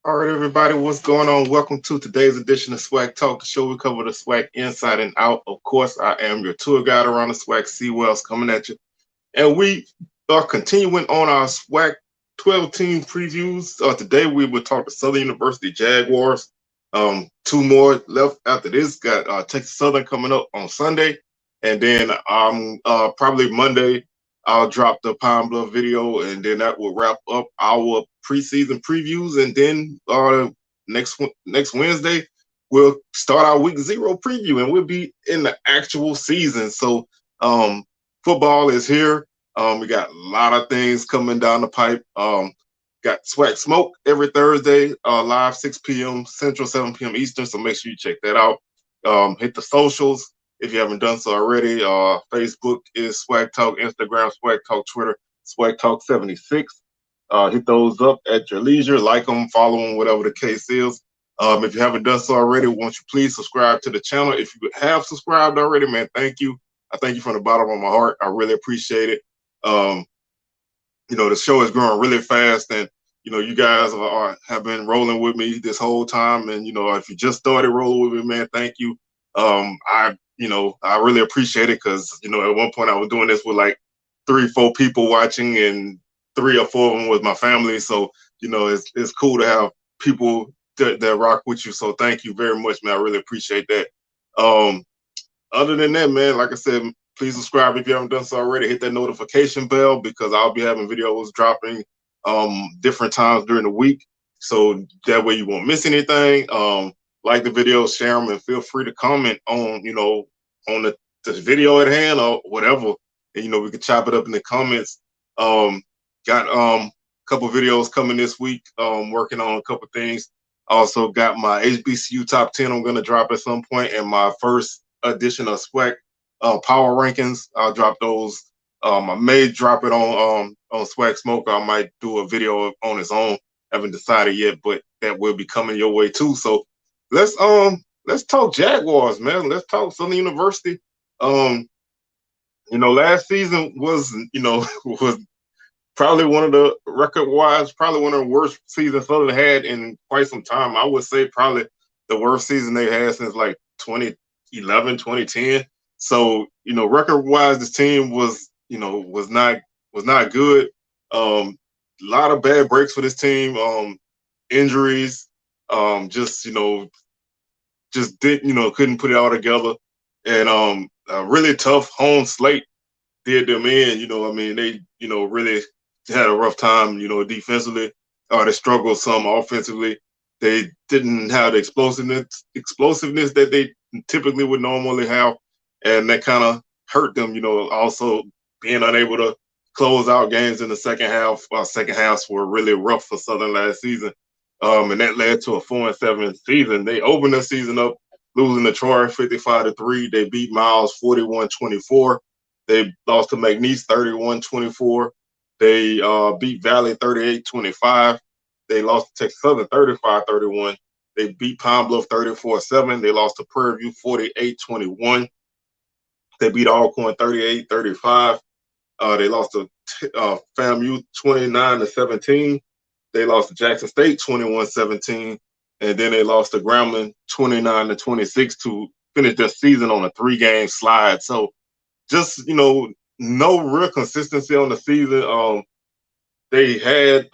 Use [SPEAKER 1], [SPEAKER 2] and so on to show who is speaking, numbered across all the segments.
[SPEAKER 1] All right, everybody, what's going on? Welcome to today's edition of SWAC Talk, the show we cover the SWAC inside and out. Of course, I am your tour guide around the SWAC, C. Wells, coming at you. And we are continuing on our SWAC 12 team previews. Today, we will talk to Southern University Jaguars. Two more left after this. Got Texas Southern coming up on Sunday. And then probably Monday, I'll drop the Pine Bluff video, and then that will wrap up our preseason previews. And then next Wednesday, we'll start our week zero preview, and we'll be in the actual season. So football is here. We got a lot of things coming down the pipe. Got SWAC Smoke every Thursday, live 6 p.m. Central, 7 p.m. Eastern. So make sure you check that out. Hit the socials if you haven't done so already. Facebook is SWAC Talk, Instagram SWAC Talk, Twitter SWAC Talk 76. Hit those up at your leisure. Like them, follow them, whatever the case is. If you haven't done so already, won't you please subscribe to the channel? If you have subscribed already, man, thank you. I thank you from the bottom of my heart. I really appreciate it. The show is growing really fast, and you guys have been rolling with me this whole time. And if you just started rolling with me, man, thank you. I really appreciate it, because at one point I was doing this with like 3-4 people watching, and 3 or 4 of them was my family. So it's cool to have people that rock with you. So thank you very much, man. I really appreciate that. Other than that, man, like I said, please subscribe if you haven't done so already. Hit that notification bell, because I'll be having videos dropping different times during the week, so that way you won't miss anything. Like the video, share them, and feel free to comment on on the video at hand or whatever, and we can chop it up in the comments. Got a couple videos coming this week. Working on a couple things. Also got my HBCU top 10 I'm going to drop at some point, and my first edition of SWAC power rankings. I'll drop those. I may drop it on SWAC Smoke. I might do a video on its own. Haven't decided yet, but that will be coming your way too. So let's talk Jaguars, man. Let's talk Southern University. Last season was was probably one of the record-wise, probably one of the worst seasons Southern had in quite some time. I would say probably the worst season they had since like 2011, 2010. So, record-wise, this team was not good. A lot of bad breaks for this team. Injuries. Just didn't couldn't put it all together. And a really tough home slate did them in. They really had a rough time. Defensively, they struggled some offensively. They didn't have the explosiveness that they typically would normally have, and that kind of hurt them. Also being unable to close out games in the second half. Second halves were really rough for Southern last season, and that led to a 4-7 season. They opened the season up losing to Troy 55-3. They beat Miles 41-24. They lost to McNeese 31-24. They beat Valley 38-25. They lost to Texas Southern 35-31. They beat Pine Bluff 34-7. They lost to Prairie View 48-21. They beat Alcorn 38-35. They lost to FAMU 29-17. They lost to Jackson State 21-17. And then they lost to Grambling 29-26 to finish their season on a 3-game slide. So just, no real consistency on the season. They had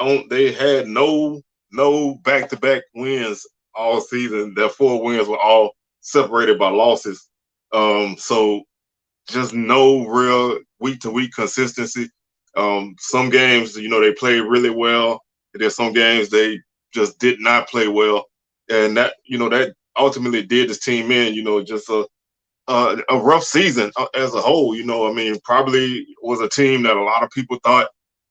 [SPEAKER 1] no back-to-back wins all season. Their 4 wins were all separated by losses. So just no real week-to-week consistency. Some games, they played really well. And then some games they just did not play well. And that ultimately did this team in, just a rough season as a whole. Probably was a team that a lot of people thought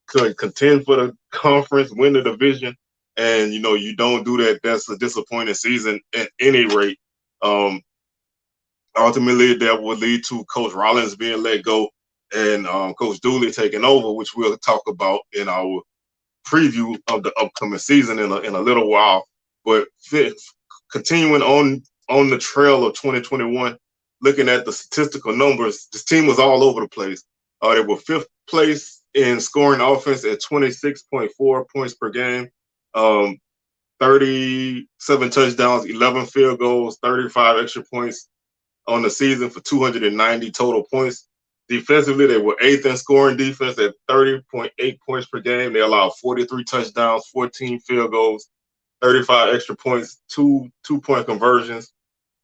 [SPEAKER 1] could contend for the conference, win the division. And, you don't do that. That's a disappointing season at any rate. Ultimately, that would lead to Coach Rollins being let go and Coach Dooley taking over, which we'll talk about in our preview of the upcoming season in a little while. But continuing on the trail of 2021, looking at the statistical numbers, this team was all over the place. They were 5th place in scoring offense at 26.4 points per game. 37 touchdowns, 11 field goals, 35 extra points on the season for 290 total points. Defensively, they were eighth in scoring defense at 30.8 points per game. They allowed 43 touchdowns, 14 field goals, 35 extra points, two-point conversions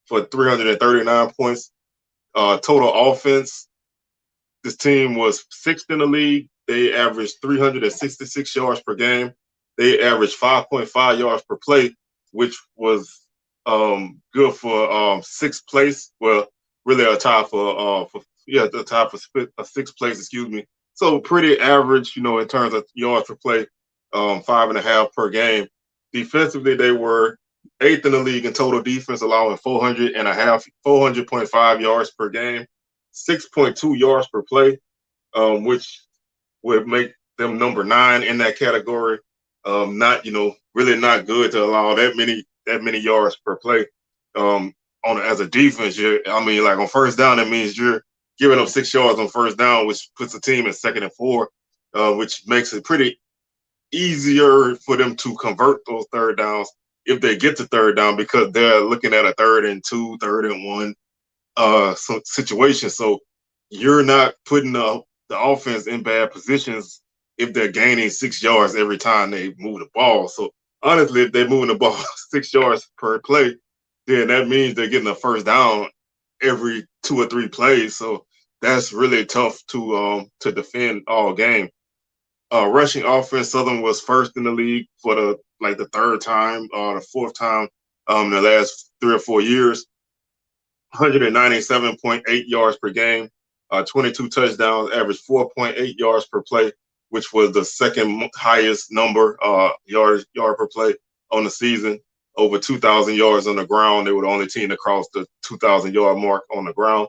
[SPEAKER 1] for 339 points. Total offense, this team was sixth in the league. They averaged 366 yards per game. They averaged 5.5 yards per play, which was good for sixth place. Well, really a tie the tie for sixth place. Excuse me. So pretty average, in terms of yards per play, 5.5 per game. Defensively, they were eighth in the league in total defense, allowing 400.5 yards per game, 6.2 yards per play, which would make them number 9 in that category. Not, really not good to allow that many yards per play. As a defense, like on first down, that means you're giving up 6 yards on first down, which puts the team at 2nd and 4, which makes it pretty easier for them to convert those third downs if they get to third down, because they're looking at a 3rd and 2, 3rd and 1 situation. So you're not putting the offense in bad positions if they're gaining 6 yards every time they move the ball. So honestly, if they're moving the ball 6 yards per play, then that means they're getting a first down every 2 or 3 plays. So that's really tough to defend all game. Rushing offense, Southern was first in the league for the 3rd time or the 4th time in the last 3 or 4 years. 197.8 yards per game, 22 touchdowns, averaged 4.8 yards per play, which was the second highest number yard per play on the season. Over 2,000 yards on the ground. They were the only team to cross the 2,000 yard mark on the ground.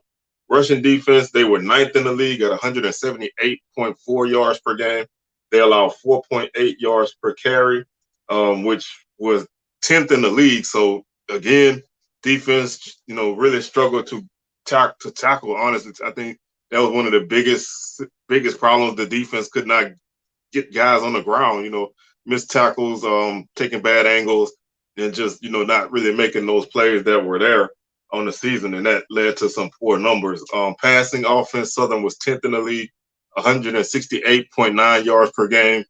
[SPEAKER 1] Rushing defense, they were 9th in the league at 178.4 yards per game. They allowed 4.8 yards per carry, which was 10th in the league. So again, defense, really struggled to tackle. Honestly, I think that was one of the biggest problems. The defense could not get guys on the ground. Missed tackles, taking bad angles, and just not really making those plays that were there on the season, and that led to some poor numbers. Passing offense, Southern was 10th in the league, 168.9 yards per game,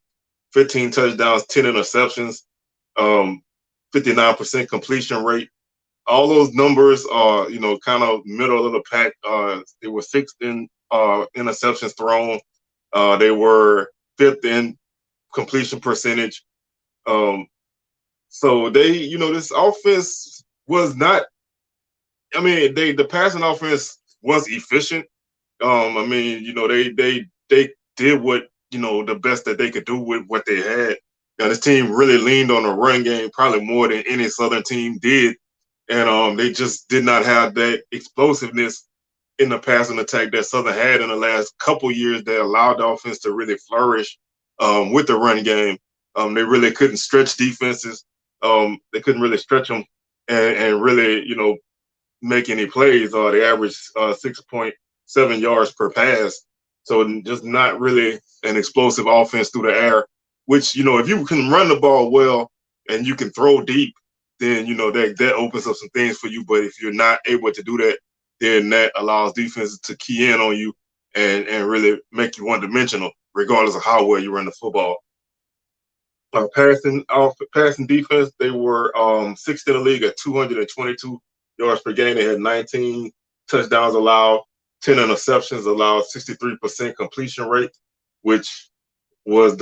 [SPEAKER 1] 15 touchdowns, 10 interceptions, 59% completion rate. All those numbers are, kind of middle of the pack. They were 6th in interceptions thrown. They were 5th in completion percentage. So they, this offense was not. The passing offense was efficient. They did what the best that they could do with what they had. This team really leaned on the run game probably more than any Southern team did. And they just did not have that explosiveness in the passing attack that Southern had in the last couple years that allowed the offense to really flourish with the run game. They really couldn't stretch defenses. They couldn't really stretch them and really, make any plays. They averaged 6.7 yards per pass. So just not really an explosive offense through the air, which, if you can run the ball well and you can throw deep, then that opens up some things for you. But if you're not able to do that, then that allows defenses to key in on you and really make you one-dimensional, regardless of how well you run the football. Passing defense, they were 6th in the league at 222 yards per game. They had 19 touchdowns allowed, 10 interceptions allowed, 63% completion rate, which was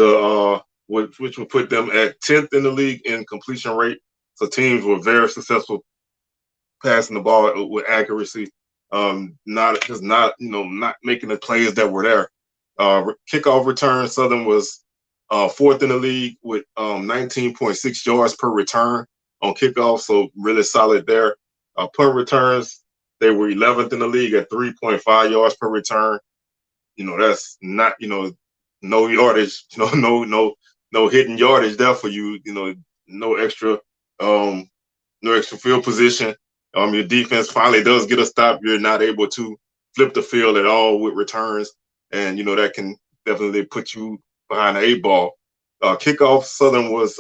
[SPEAKER 1] which would put them at 10th in the league in completion rate. So teams were very successful passing the ball with accuracy, not making the plays that were there. Kickoff return, Southern was 4th in the league with 19.6 yards per return on kickoff, so really solid there. Punt returns, they were 11th in the league at 3.5 yards per return. That's not, no yardage, no hidden yardage there for you. No extra field position. Your defense finally does get a stop. You're not able to flip the field at all with returns, and that can definitely put you behind the 8 ball. Kickoff, Southern was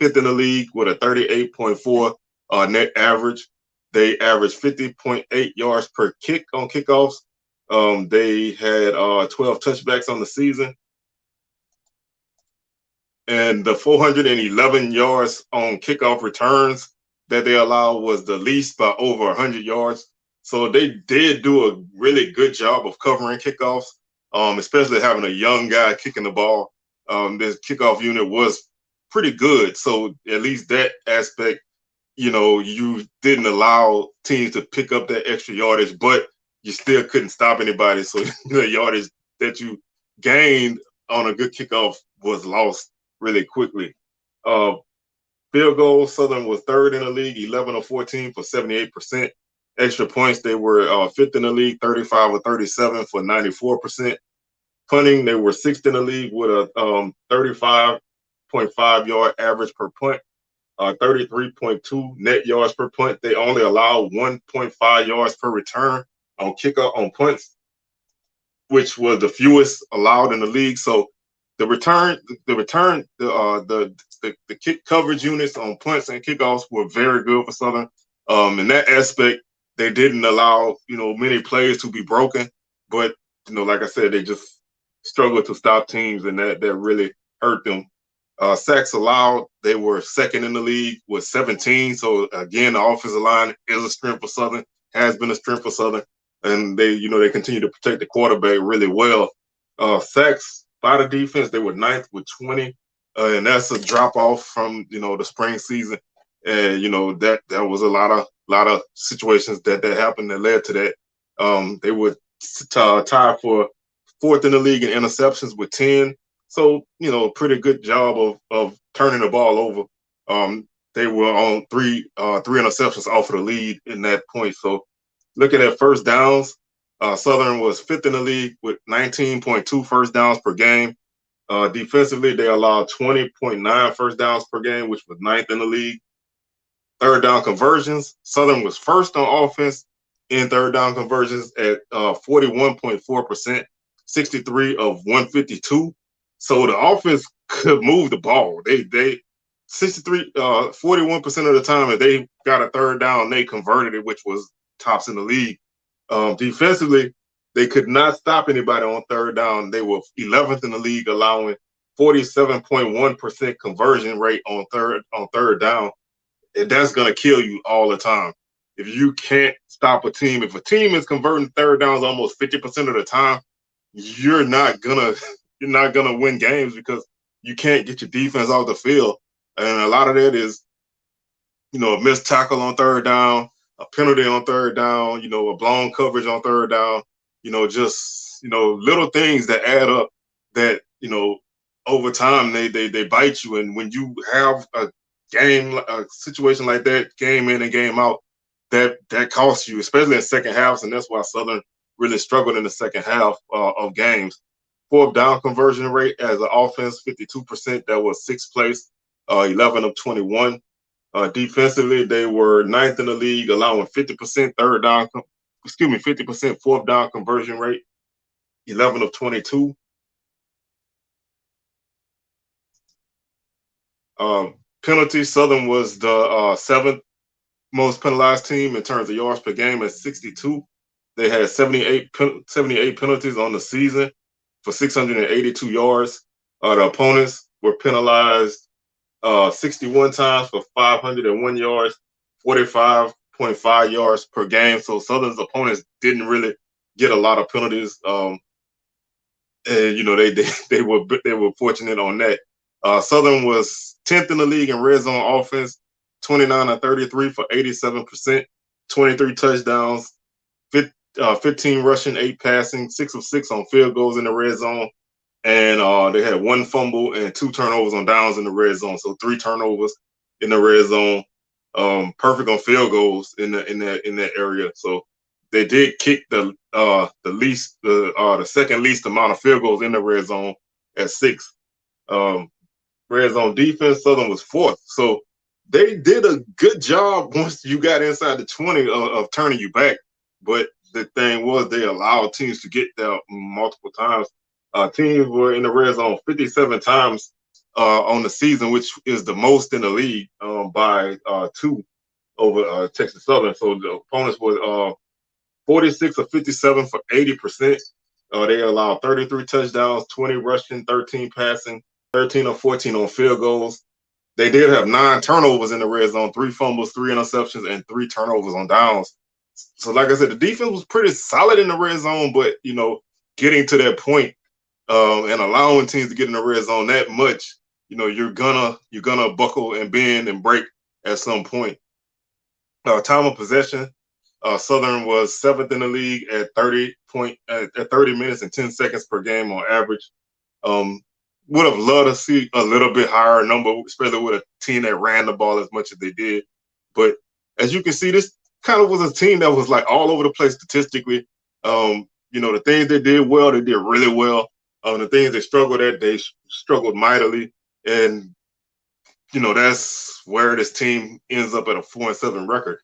[SPEAKER 1] fifth in the league with a 38.4 net average. They averaged 50.8 yards per kick on kickoffs. They had 12 touchbacks on the season. And the 411 yards on kickoff returns that they allowed was the least by over 100 yards. So they did do a really good job of covering kickoffs, especially having a young guy kicking the ball. This kickoff unit was pretty good. So at least that aspect, you didn't allow teams to pick up that extra yardage, but you still couldn't stop anybody. So the yardage that you gained on a good kickoff was lost really quickly. Field goals, Southern was third in the league, 11 of 14 for 78%. Extra points, they were fifth in the league, 35 of 37 for 94%. Punting, they were sixth in the league with a 35.5 yard average per punt, 33.2 net yards per punt. They only allow 1.5 yards per return on kickoff on punts, which was the fewest allowed in the league. So the kick coverage units on punts and kickoffs were very good for Southern. In that aspect, they didn't allow many plays to be broken, but like I said, they just struggled to stop teams, and that really hurt them. Sacks allowed, they were second in the league with 17. So again, the offensive line is a strength for Southern, has been a strength for Southern, and they continue to protect the quarterback really well. Sacks by the defense, they were ninth with 20, and that's a drop off from the spring season. And that was a lot of situations that happened that led to that. They were tied for fourth in the league in interceptions with 10. So, pretty good job of turning the ball over. They were on three interceptions off of the lead in that point. So looking at first downs, Southern was fifth in the league with 19.2 first downs per game. Defensively, they allowed 20.9 first downs per game, which was ninth in the league. Third down conversions, Southern was first on offense in third down conversions at 41.4%, 63 of 152. So the offense could move the ball. They 41% of the time, if they got a third down, they converted it, which was tops in the league. Defensively, they could not stop anybody on third down. They were 11th in the league, allowing 47.1% conversion rate on third down. And that's going to kill you all the time. If you can't stop a team, if a team is converting third downs almost 50% of the time, you're not gonna win games because you can't get your defense off the field. And a lot of that is, a missed tackle on third down, a penalty on third down, a blown coverage on third down, just little things that add up that, over time they bite you. And when you have a situation like that, game in and game out, that costs you, especially in second halves, and that's why Southern really struggled in the second half of games. Fourth down conversion rate as an offense, 52%. That was sixth place, 11 of 21. Defensively, they were ninth in the league, allowing 50% 50% fourth down conversion rate, 11 of 22. Penalties, Southern was the seventh most penalized team in terms of yards per game at 62. They had 78 penalties on the season for 682 yards. The opponents were penalized 61 times for 501 yards, 45.5 yards per game. So Southern's opponents didn't really get a lot of penalties. And they were fortunate on that. Southern was 10th in the league in red zone offense, 29 of 33 for 87%, 23 touchdowns, 15 rushing, 8 passing, 6 of 6 on field goals in the red zone. And they had 1 fumble and 2 turnovers on downs in the red zone. So 3 turnovers in the red zone. Perfect on field goals in that area. So they did kick the second least amount of field goals in the red zone at 6. Red zone defense, Southern was 4th. So they did a good job once you got inside the 20 of turning you back. But the thing was, they allowed teams to get there multiple times. Teams were in the red zone 57 times on the season, which is the most in the league by 2 over Texas Southern. So the opponents were 46 of 57 for 80%. They allowed 33 touchdowns, 20 rushing, 13 passing, 13 of 14 on field goals. They did have 9 turnovers in the red zone, 3 fumbles, 3 interceptions, and 3 turnovers on downs. So, like I said, the defense was pretty solid in the red zone, but getting to that point and allowing teams to get in the red zone that much, you're gonna buckle and bend and break at some point. Time of possession, Southern was 7th in the league at 30 minutes and 10 seconds per game on average. Would have loved to see a little bit higher number, especially with a team that ran the ball as much as they did. But as you can see, this kind of was a team that was like all over the place statistically. The things they did well, they did really well. The things they struggled at, they struggled mightily. And, that's where this team ends up at a 4-7 record.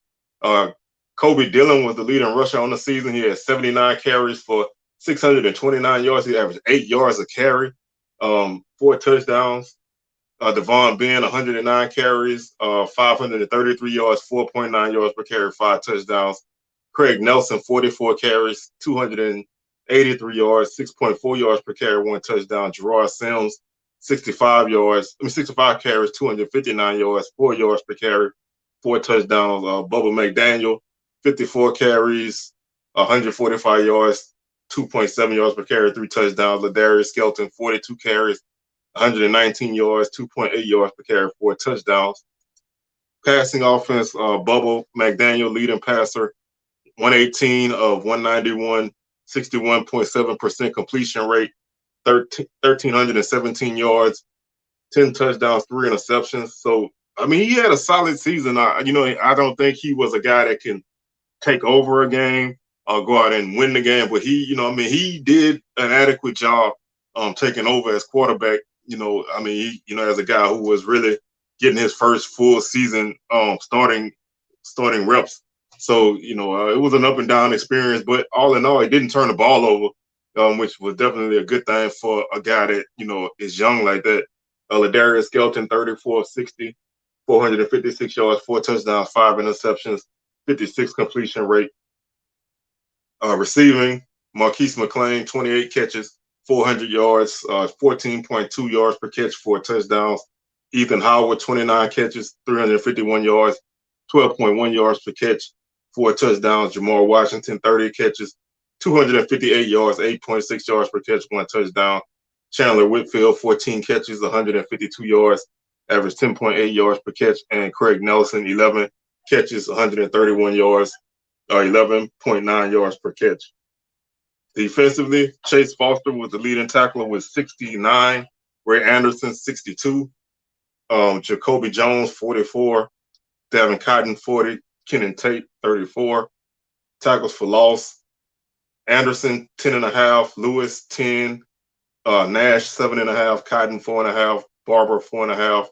[SPEAKER 1] Kobe Dillon was the leading rusher on the season. He had 79 carries for 629 yards. He averaged 8 yards a carry, 4 touchdowns. Devon Ben, 109 carries, 533 yards, 4.9 yards per carry, 5 touchdowns. Craig Nelson, 44 carries, 283 yards, 6.4 yards per carry, 1 touchdown. Gerard Sims, 65 carries, 259 yards, 4 yards per carry, 4 touchdowns. Bubba McDaniel, 54 carries, 145 yards, 2.7 yards per carry, 3 touchdowns. Ladarius Skelton, 42 carries, 119 yards, 2.8 yards per carry, 4 touchdowns. Passing offense, Bubba McDaniel, leading passer, 118 of 191, 61.7% completion rate, 1,317 yards, 10 touchdowns, 3 interceptions. So, he had a solid season. I don't think he was a guy that can take over a game or go out and win the game, but he did an adequate job taking over as quarterback. As a guy who was really getting his first full season starting reps. So, it was an up and down experience, but all in all, it didn't turn the ball over, which was definitely a good thing for a guy that, is young like that. Ladarius Skelton, 34 of 60, 456 yards, 4 touchdowns, 5 interceptions, 56 completion rate. Receiving, Marquise McLean, 28 catches, 400 yards, 14.2 yards per catch, 4 touchdowns. Ethan Howard, 29 catches, 351 yards, 12.1 yards per catch, 4 touchdowns. Jamar Washington, 30 catches, 258 yards, 8.6 yards per catch, 1 touchdown. Chandler Whitfield, 14 catches, 152 yards, average 10.8 yards per catch. And Craig Nelson, 11 catches, 131 yards, 11.9 yards per catch. Defensively, Chase Foster was the leading tackler with 69, Ray Anderson, 62, Jacoby Jones, 44, Davin Cotton, 40, Kenan Tate, 34. Tackles for loss, Anderson, 10.5, Lewis, 10, Nash, 7.5, Cotton, 4.5, Barber, 4.5.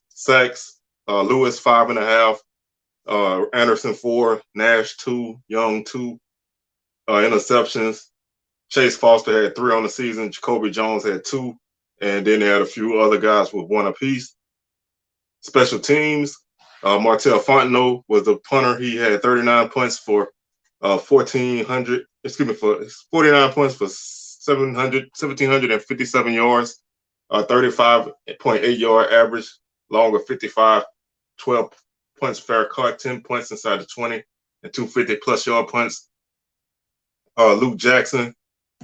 [SPEAKER 1] Sacks, Lewis, 5.5, Anderson, 4, Nash, 2, Young, 2. Interceptions, Chase Foster had 3 on the season. Jacoby Jones had 2. And then they had a few other guys with 1 apiece. Special teams, Martel Fontenot was the punter. He had 39 points for 49 points for 1,757 yards, 35.8 yard average, longer 55, 12 punts fair caught, 10 points inside the 20, and 250-plus yard punts. Luke Jackson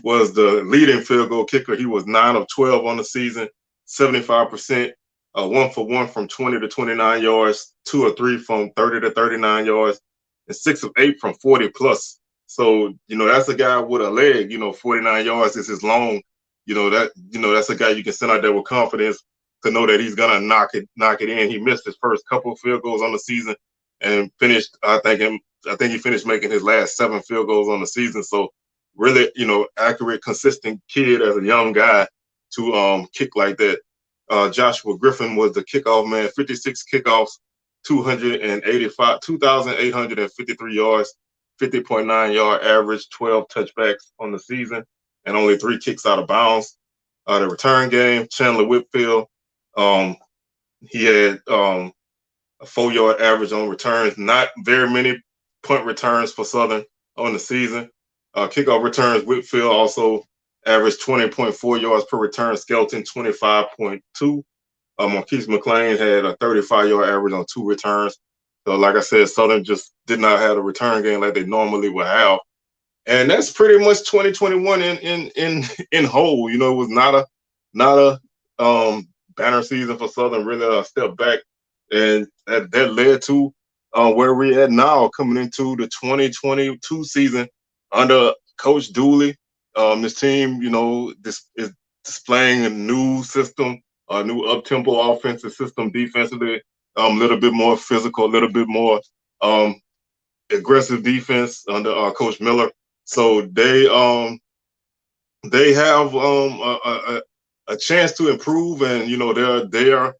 [SPEAKER 1] was the leading field goal kicker. He was 9 of 12 on the season, 75%, 1 for 1 from 20 to 29 yards, 2 of 3 from 30 to 39 yards, and 6 of 8 from 40-plus. So, that's a guy with a leg. 49 yards is his long. That's a guy you can send out there with confidence to know that he's gonna knock it in. He missed his first couple of field goals on the season and finished. I think he finished making his last 7 field goals on the season. So really, accurate, consistent kid as a young guy to kick like that. Joshua Griffin was the kickoff man, 56 kickoffs, 2,853 yards, 50.9 yard average, 12 touchbacks on the season, and only 3 kicks out of bounds. The return game, Chandler Whitfield, Um, he had a 4-yard average on returns. Not very many punt returns for Southern on the season. Kickoff returns, Whitfield also averaged 20.4 yards per return. Skelton 25.2. Marquise McLean had a 35-yard average on 2 returns. So, like I said, Southern just did not have a return game like they normally would have, and that's pretty much 2021 in whole. You know, it was not a banner season for Southern. Really a step back, and that led to where we're at now, coming into the 2022 season under Coach Dooley. This team, you know, this is displaying a new system, a new up-tempo offensive system defensively, a little bit more physical, a little bit more um, aggressive defense under Coach Miller. So they have a chance to improve, and you know they're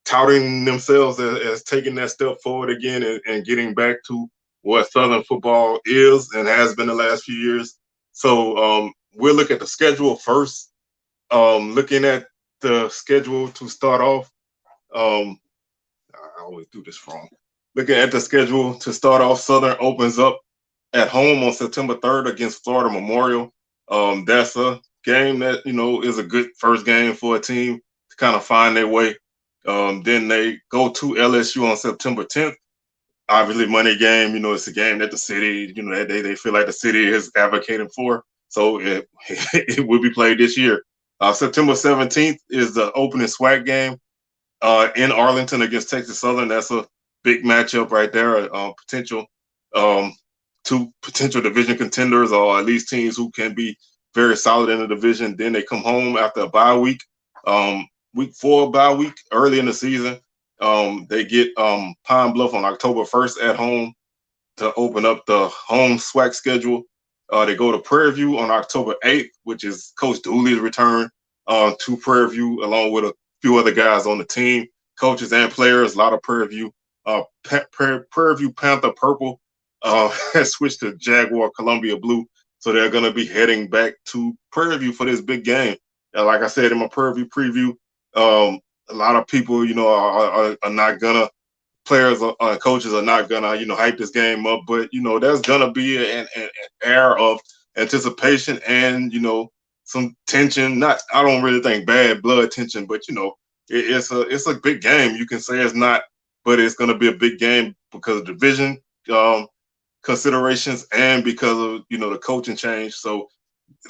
[SPEAKER 1] touting themselves as taking that step forward again and getting back to what Southern football is and has been the last few years. So we'll look at the schedule first. Looking at the schedule to start off, um, I always do this wrong. Looking at the schedule to start off, Southern opens up at home on September 3rd against Florida Memorial. That's a game that, you know, is a good first game for a team to kind of find their way. Then they go to LSU on September 10th. Obviously, money game, you know, it's a game that the city, you know, they feel like the city is advocating for. So it will be played this year. September 17th is the opening SWAC game in Arlington against Texas Southern. That's a big matchup right there. Potential um, two potential division contenders, or at least teams who can be very solid in the division. Then they come home after a bye week, week 4 bye week early in the season. They get Pine Bluff on October 1st at home to open up the home SWAC schedule. They go to Prairie View on October 8th, which is Coach Dooley's return to Prairie View, along with a few other guys on the team, coaches and players. A lot of Prairie View, Prairie View Panther purple has switched to Jaguar Columbia blue, so they're going to be heading back to Prairie View for this big game. Like I said in my Prairie View preview, a lot of people, you know, are not gonna players and coaches are not gonna, you know, hype this game up, but you know, there's gonna be an air of anticipation and you know some tension. Not, I don't really think bad blood tension, but you know, it's a big game. You can say it's not, but it's gonna be a big game because of division considerations and because of you know the coaching change. So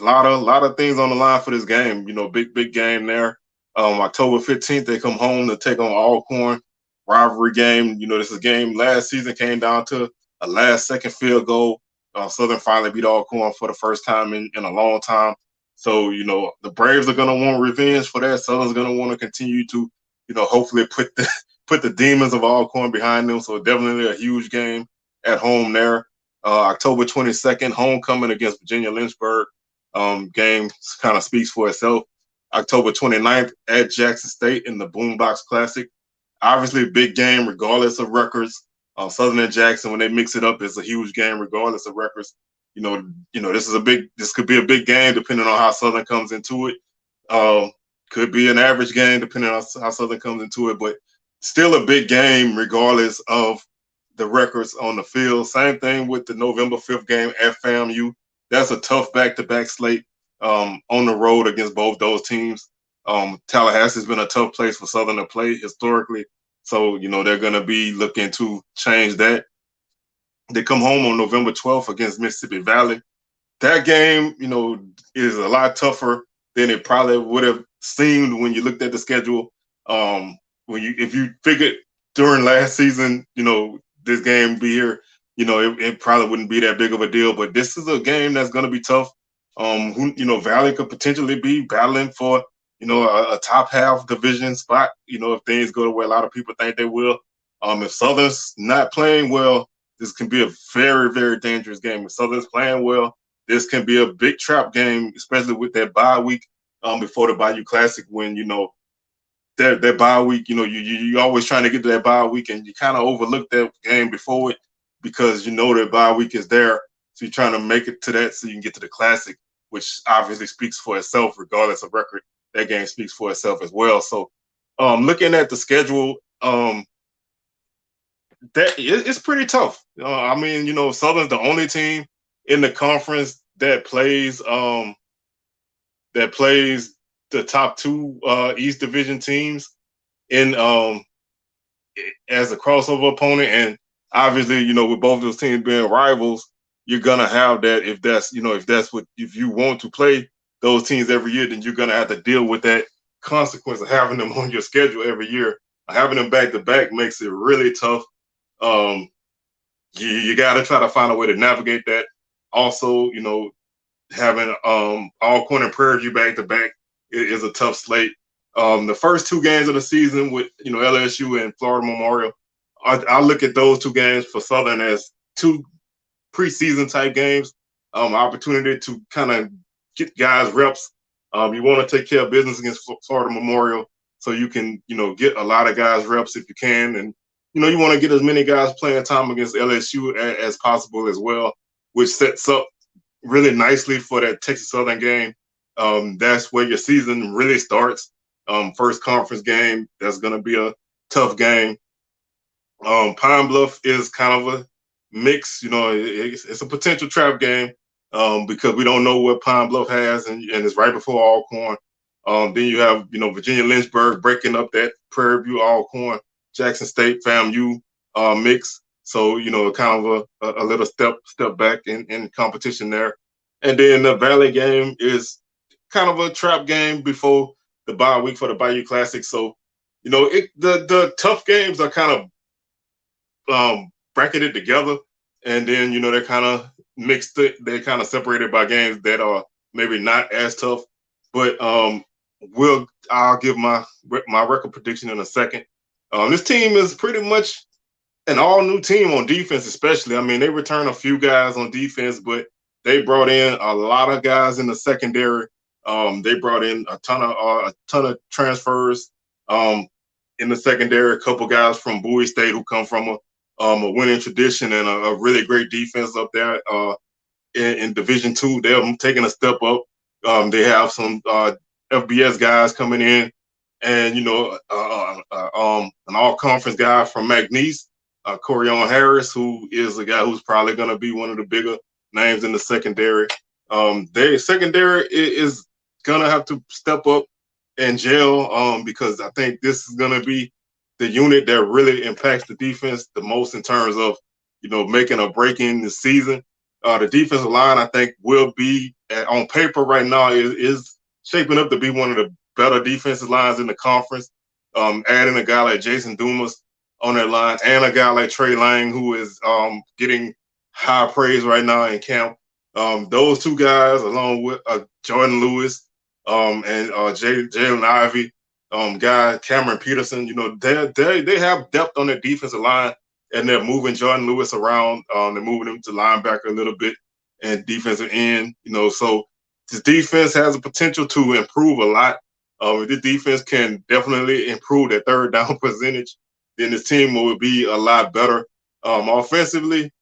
[SPEAKER 1] a lot of things on the line for this game. You know, big game there. October 15th, they come home to take on Alcorn. Rivalry game. You know, this is a game last season came down to a last second field goal. Southern finally beat Alcorn for the first time in a long time. So, you know, the Braves are gonna want revenge for that. Southern's gonna want to continue to, you know, hopefully put the put the demons of Alcorn behind them. So definitely a huge game at home there. October 22nd, homecoming against Virginia Lynchburg. Game kind of speaks for itself. October 29th at Jackson State in the Boombox Classic. Obviously, a big game regardless of records. Southern and Jackson, when they mix it up, it's a huge game regardless of records. This could be a big game depending on how Southern comes into it. Could be an average game depending on how Southern comes into it, but still a big game regardless of the records on the field. Same thing with the November 5th game at FAMU. That's a tough back-to-back slate on the road against both those teams. Tallahassee's been a tough place for Southern to play historically. So, you know, they're going to be looking to change that. They come home on November 12th against Mississippi Valley. That game, you know, is a lot tougher than it probably would have seemed when you looked at the schedule. If you figured during last season, you know, this game be here, you know, it probably wouldn't be that big of a deal. But this is a game that's going to be tough. Valley could potentially be battling for, you know, a top half division spot, you know, if things go the way a lot of people think they will. If Southern's not playing well, this can be a very, very dangerous game. If Southern's playing well, this can be a big trap game, especially with that bye week before the Bayou Classic when, you know, that bye week, you know, you always trying to get to that bye week and you kind of overlook that game before it because you know that bye week is there. So you're trying to make it to that so you can get to the Classic, which obviously speaks for itself regardless of record. That game speaks for itself as well. So Looking at the schedule, it's pretty tough. I mean, Southern's the only team in the conference that plays the top two East Division teams in as a crossover opponent, and obviously, with both those teams being rivals, you're gonna have that. If you want to play those teams every year, then you're gonna have to deal with that consequence of having them on your schedule every year. Having them back to back makes it really tough. Um, you got to try to find a way to navigate that. Also, having Alcorn and Prairie View back to back is a tough slate. The first two games of the season with LSU and Florida Memorial, I look at those two games for Southern as two preseason type games. Opportunity to kind of get guys reps. You want to take care of business against Florida Memorial, so you can get a lot of guys reps if you can, and you want to get as many guys playing time against LSU as possible as well, which sets up really nicely for that Texas Southern game. That's where your season really starts. First conference game, that's going to be a tough game. Pine Bluff is kind of a mix. It's a potential trap game because we don't know what Pine Bluff has, and it's right before Alcorn. Then you have Virginia Lynchburg breaking up that Prairie View, Alcorn, Jackson State, FAMU mix. So kind of a little step back in competition there. And then the Valley game is kind of a trap game before the bye week for the Bayou Classic. So the tough games are kind of bracketed together, and then they're kind of mixed. They're kind of separated by games that are maybe not as tough. But I'll give my record prediction in a second. This team is pretty much an all-new team on defense, especially. I mean, they returned a few guys on defense, but they brought in a lot of guys in the secondary. They brought in a ton of transfers in the secondary. A couple guys from Bowie State who come from a winning tradition and a really great defense up there in Division II. They're taking a step up. They have some FBS guys coming in, and an all-conference guy from McNeese, Corion Harris, who is a guy who's probably going to be one of the bigger names in the secondary. Their secondary is going to have to step up and gel because I think this is going to be the unit that really impacts the defense the most in terms of making a break in the season. The defensive line, I think, will be on paper right now is shaping up to be one of the better defensive lines in the conference. Adding a guy like Jason Dumas on that line and a guy like Trey Lang, who is getting high praise right now in camp. Those two guys, along with Jordan Lewis and Jalen Ivey, guy Cameron Peterson, they have depth on their defensive line, and they're moving Jordan Lewis around. They're moving him to linebacker a little bit and defensive end. So this defense has a potential to improve a lot. If this defense can definitely improve their third down percentage, then this team will be a lot better. Offensively,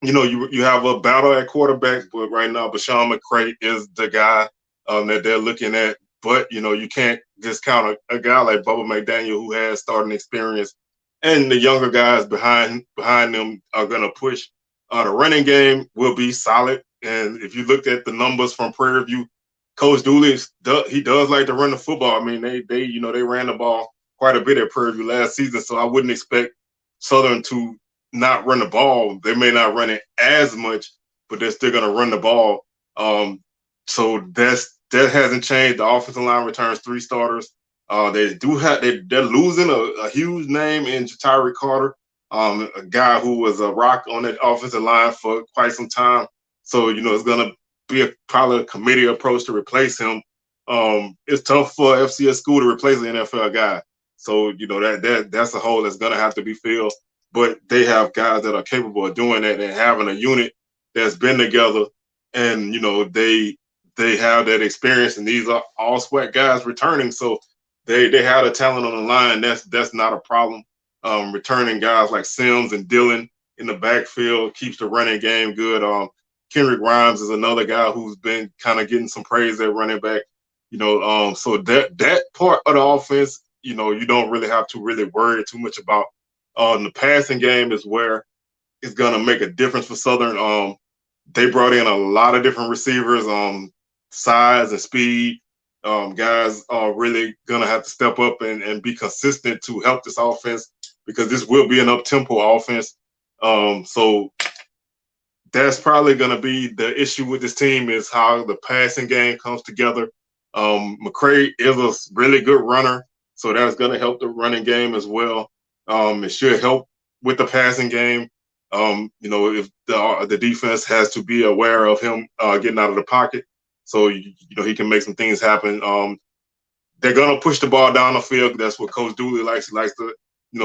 [SPEAKER 1] you have a battle at quarterback, but right now, Bashawn McCray is the guy that they're looking at. But, you can't discount a guy like Bubba McDaniel, who has starting experience, and the younger guys behind them are going to push. The running game will be solid. And if you looked at the numbers from Prairie View, Coach Dooley, he does like to run the football. I mean, they ran the ball quite a bit at Prairie View last season, so I wouldn't expect Southern to not run the ball. They may not run it as much, but they're still going to run the ball. So that hasn't changed. The offensive line returns 3 starters. They're losing a huge name in Jatari Carter, a guy who was a rock on that offensive line for quite some time. So it's going to be probably a committee approach to replace him. It's tough for FCS school to replace an NFL guy. So that's a hole that's going to have to be filled. But they have guys that are capable of doing that and having a unit that's been together, and they have that experience, and these are all SWAC guys returning, so they have the talent on the line. That's not a problem. Returning guys like Sims and Dillon in the backfield keeps the running game good. Kendrick Grimes is another guy who's been kind of getting some praise at running back. So that part of the offense, you don't really have to really worry too much about. The passing game is where it's gonna make a difference for Southern. They brought in a lot of different receivers, size and speed. Guys are really gonna have to step up and be consistent to help this offense because this will be an up-tempo offense. So that's probably going to be the issue with this team is how the passing game comes together. McCray is a really good runner, so that's going to help the running game as well. It should help with the passing game. If the defense has to be aware of him getting out of the pocket, so he can make some things happen. They're going to push the ball down the field. That's what Coach Dooley likes. He likes to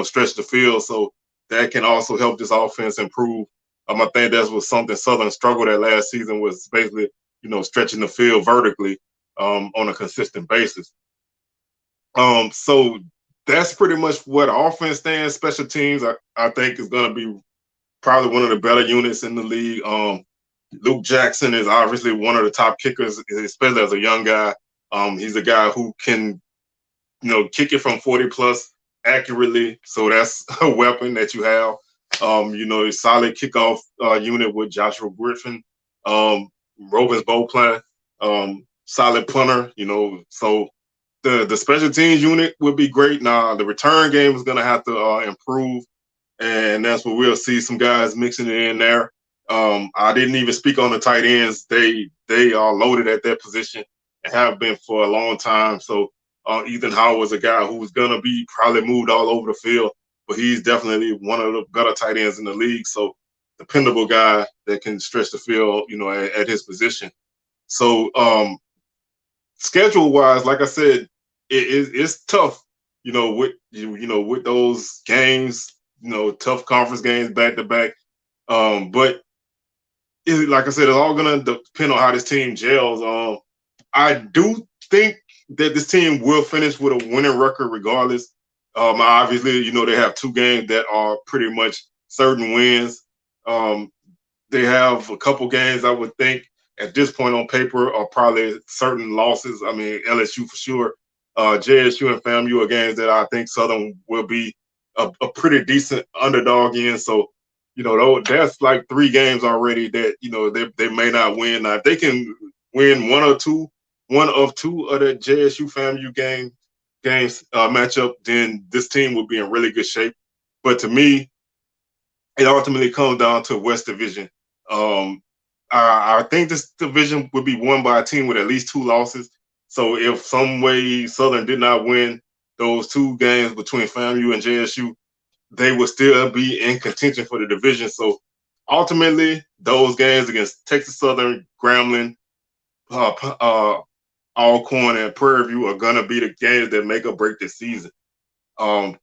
[SPEAKER 1] stretch the field, so that can also help this offense improve. I think that's what something Southern struggled at last season was basically, stretching the field vertically on a consistent basis. So that's pretty much what offense stands. Special teams, I think, is going to be probably one of the better units in the league. Luke Jackson is obviously one of the top kickers, especially as a young guy. He's a guy who can, kick it from 40 plus accurately. So that's a weapon that you have. A solid kickoff unit with Joshua Griffin, Robin's bow plan, solid punter, so the special teams unit would be great. Now the return game is going to have to improve, and that's where we'll see some guys mixing it in there. I didn't even speak on the tight ends. They are loaded at that position and have been for a long time. So Ethan Howard was a guy who was going to be probably moved all over the field, but he's definitely one of the better tight ends in the league. So dependable guy that can stretch the field, at his position. So schedule wise, like I said, it's tough, with those games, tough conference games back to back. But like I said, it's all gonna depend on how this team gels. I do think that this team will finish with a winning record regardless. Obviously, they have two games that are pretty much certain wins. They have a couple games I would think at this point on paper are probably certain losses. I mean, LSU for sure. JSU and FAMU are games that I think Southern will be a pretty decent underdog in. So, that's like three games already that, they may not win. Now, if they can win one of two of the JSU FAMU games matchup, then this team will be in really good shape. But to me, it ultimately comes down to West Division. I think this division would be won by a team with at least two losses. So if some way Southern did not win those two games between FAMU and JSU, they would still be in contention for the division. So ultimately, those games against Texas Southern, Grambling, Alcorn, and Prairie View are going to be the games that make or break this season. 2-2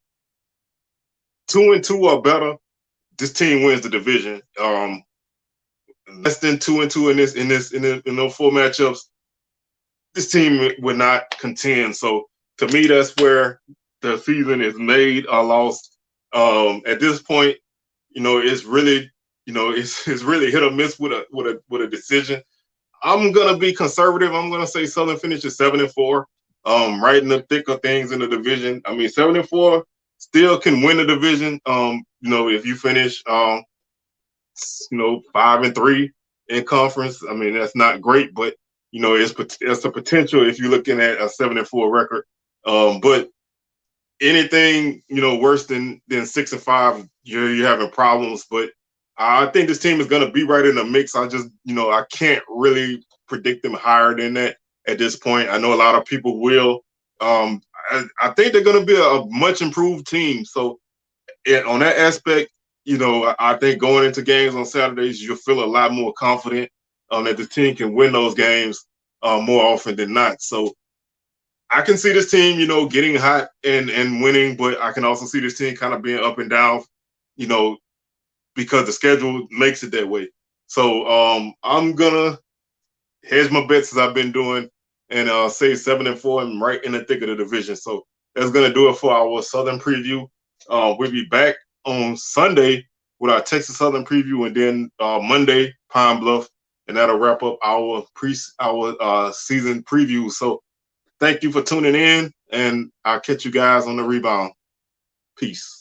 [SPEAKER 1] or better, this team wins the division. Less than 2-2 in those four matchups, this team would not contend. So to me, that's where the season is made or lost. At this point, it's really, it's really hit or miss with a decision. I'm gonna be conservative. I'm gonna say Southern finishes 7-4, right in the thick of things in the division. I mean, 7-4 still can win the division. If you finish 5-3 in conference, I mean that's not great, but it's a potential if you're looking at a 7-4 record. But anything worse than 6-5, you're having problems. But I think this team is going to be right in the mix. I just I can't really predict them higher than that at this point. I know a lot of people will. I think they're going to be a much improved team. So on that aspect, I think going into games on Saturdays, you'll feel a lot more confident that the team can win those games more often than not. So I can see this team, getting hot and winning, but I can also see this team kind of being up and down, because the schedule makes it that way. So I'm gonna hedge my bets as I've been doing and say 7-4 and right in the thick of the division. So that's gonna do it for our Southern preview. We'll be back on Sunday with our Texas Southern preview, and then Monday Pine Bluff, and that'll wrap up our season preview. So thank you for tuning in, and I'll catch you guys on the rebound. Peace.